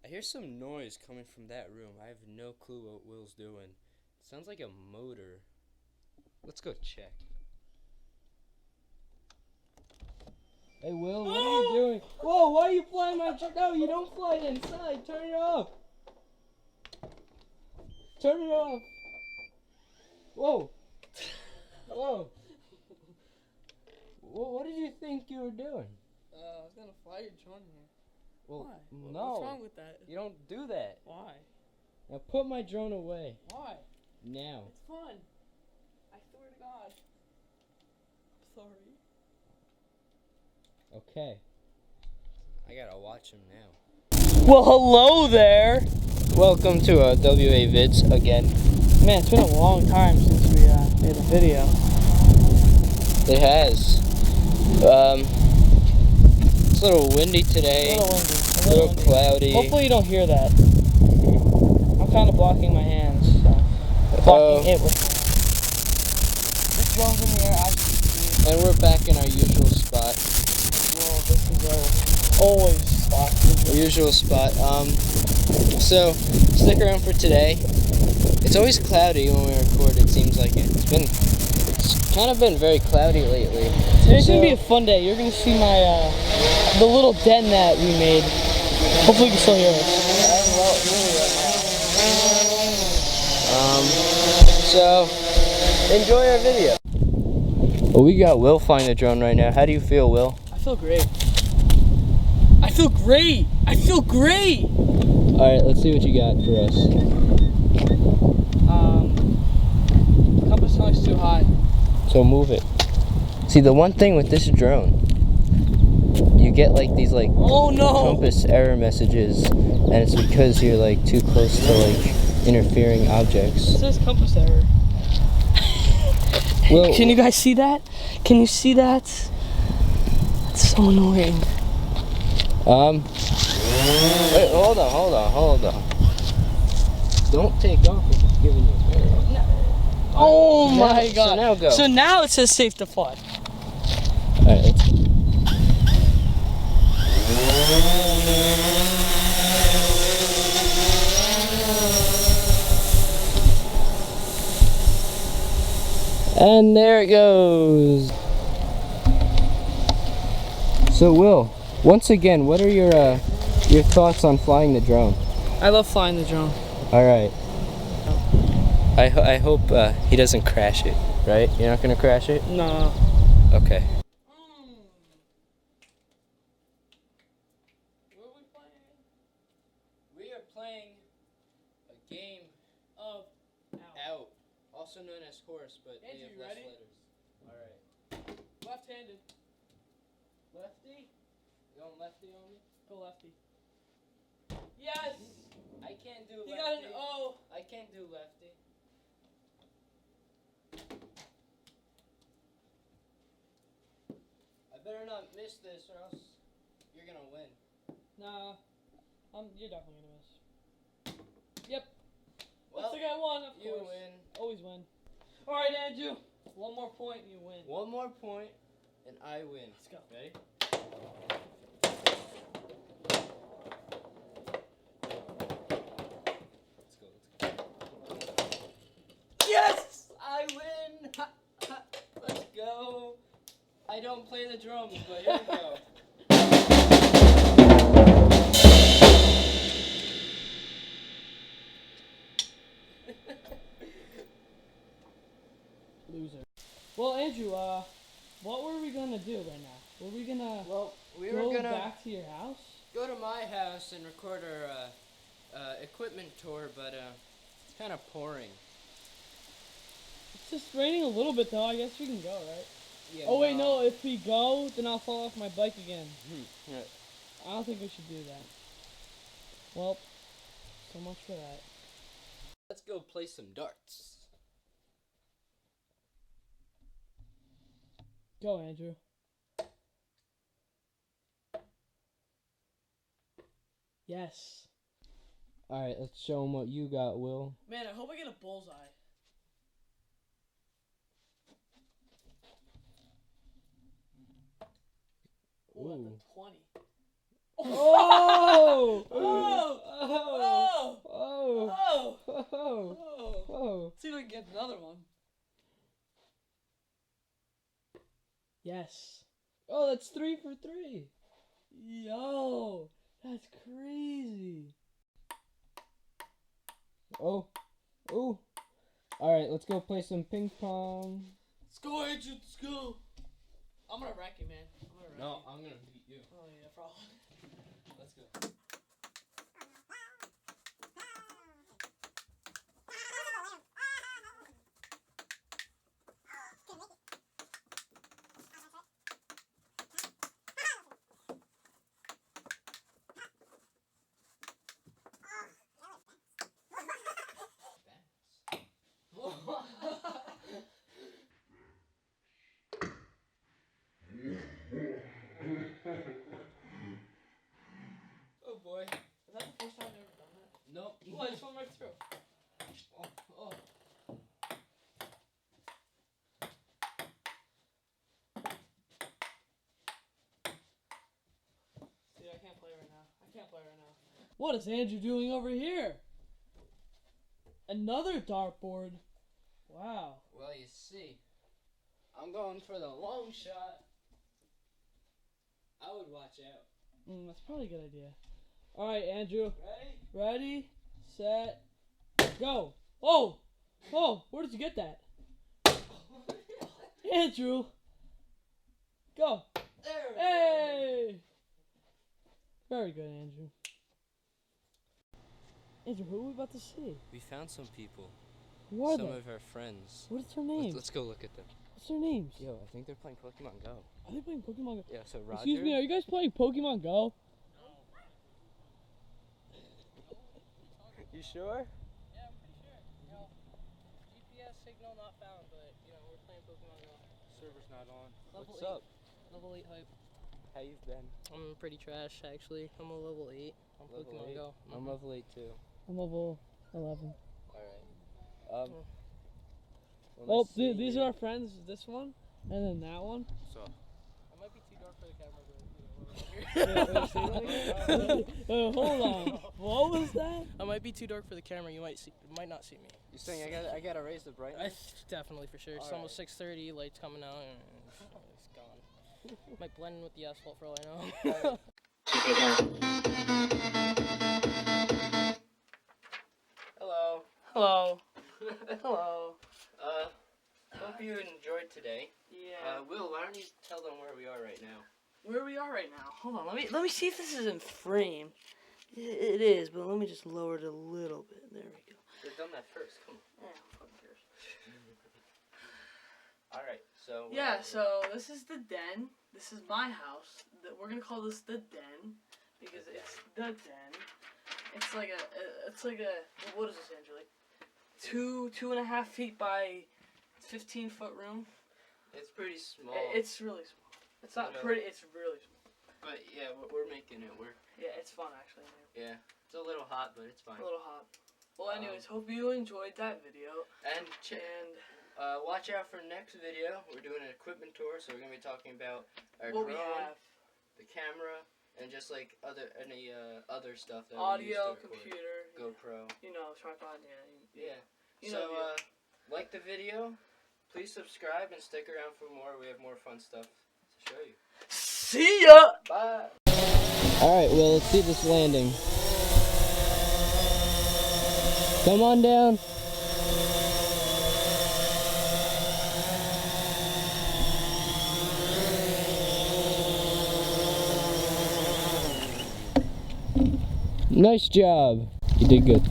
I hear some noise coming from that room. I have no clue what Will's doing. It sounds like a motor. Let's go check. Hey, Will, what are you doing? Whoa, why are you flying my truck? No, you don't fly it inside. Turn it off. Turn it off. Whoa. Whoa. What did you think you were doing? I was gonna fly your drone here. Well, Why? no. What's wrong with that? You don't do that. Why? Now put my drone away. Why? Now. It's fun. I swear to God. I'm sorry. Okay. I gotta watch him now. Well, hello there. Welcome to WA Vids again. Man, it's been a long time since we made a video. It has. It's a little windy today. A little windy. A little cloudy. Hopefully you don't hear that. I'm kind of blocking my hands. So. Blocking it with my hands. This drone's in the air. I should And we're back in our usual spot. Well, this is our always spot. Our usual spot. So stick around for today. It's always cloudy when we record. It seems like it. It's kind of been very cloudy lately. Today's gonna be a fun day. You're gonna see my the little den that we made. Hopefully you can still hear us. So enjoy our video. Well, we got Will flying the drone right now. How do you feel, Will? I feel great. I feel great. I feel great. All right, let's see what you got for us. Compass noise too high. So move it. See, the one thing with this drone, you get like these like oh no compass error messages, and it's because you're like too close to like interfering objects. It says compass error. Well, can you guys see that? Can you see that? That's so annoying. Wait, hold on. Don't take off if it's giving you error. No. Oh Now- my God. So now go. So now it says safe to fly. Alright, let's go. And there it goes. So Will, once again, what are your thoughts on flying the drone? I love flying the drone. All right. I hope he doesn't crash it, right? You're not gonna crash it? No. Okay. What are we playing? We are playing a game Of out, also known as horse, but they Andrew, have you less ready? letters. All right. Left-handed. Lefty? You going lefty on me? Go lefty. Yes. I can't do lefty. You got an O. I can't do lefty. I better not miss this or else you're gonna win. Nah. You're definitely gonna miss. Yep. Well, Looks like I won, of you course. win. Always win. All right, Andrew. One more point and you win. One more point and I win. Let's go. Ready? Let's go. Yes! I win! Ha, ha. Let's go. I don't play the drums, but here we go. Loser. Well, Andrew, what were we gonna do right now? Were we gonna Well, we go were gonna back to your house? go to my house and record our equipment tour, but it's kind of pouring. It's just raining a little bit though. I guess we can go, right? Yeah, Oh wait, no. If we go, then I'll fall off my bike again. Yeah. I don't think we should do that. Well, so much for that. Let's go play some darts. Go, Andrew. Yes. All right, let's show them what you got, Will. Man, I hope I get a bullseye. Ooh, that's a 20. Oh! Oh! another one. Yes. Oh, that's 3 for 3. Yo, that's crazy. Oh. Oh. All right, let's go play some ping pong. Let's go, Andrew. Let's go. I'm gonna wreck you, man. No, I'm gonna beat you. Oh yeah, probably. Let's go. Oh boy. Is that the first time I've ever done that? Nope. Oh, I just went right through. Oh. Dude, I can't play right now. I can't play right now. What is Andrew doing over here? Another dartboard. Wow. Well, you see, I'm going for the long shot. I would watch out. That's probably a good idea. All right, Andrew. Ready? Ready, set, go. Oh, where did you get that? Andrew. Go. There we go. Hey. Very good, Andrew. Andrew, who are we about to see? We found some people. Who are Some they? of our friends. What is their names? Let's go look at them. What's their names? Yo, I think they're playing Pokemon Go. Are they playing Pokemon Go? Yeah, so Roger. Excuse me, are you guys playing Pokemon Go? You sure? Yeah, I'm pretty sure. You know, GPS signal not found, but you know, we're playing Pokemon Go. Server's not on. Level What's 8. up? Level 8 hype. How you been? I'm pretty trash actually. I'm a level 8 on Level Pokemon 8? Go. I'm level 8 too. I'm level 11. Alright. Well, Oh, nice seeing these you. are our friends. This one, and then that one. So, I might be too dark for the camera, but Hold on. What was that? I might be too dark for the camera. You might not see me. you saying I gotta raise the brightness? Definitely for sure. It's All almost 6:30. Lights coming out, and it's gone. Might blend in with the asphalt for all I know. Hello. Hello. Hello. Hope you enjoyed today. Yeah. Will, why don't you tell them where we are right now? Where we are right now. Hold on. Let me see if this is in frame. It is, but let me just lower it a little bit. There we go. We've done that first. Come on. Yeah, fucking cares. All right. So. Yeah. So this is the den. This is my house. We're gonna call this the den because it's the den. It's like a. What is this, Andrew? Like 2.5 feet by 15-foot room. It's pretty small. It's really small. It's not pretty. It's really small. But yeah, we're making it work. Yeah, it's fun actually. Yeah. It's a little hot, but it's fine. A little hot. Well, anyways, hope you enjoyed that video. And watch out for next video. We're doing an equipment tour, so we're gonna be talking about our what we drone, have: the and just like any other stuff that we use audio, to record. computer, GoPro. you know, tripod. Yeah. Yeah. You So know, like the video, please subscribe and stick around for more. We have more fun stuff to show you. See ya. Bye. Alright, well, let's see this landing. Come on down. Nice job. You did good.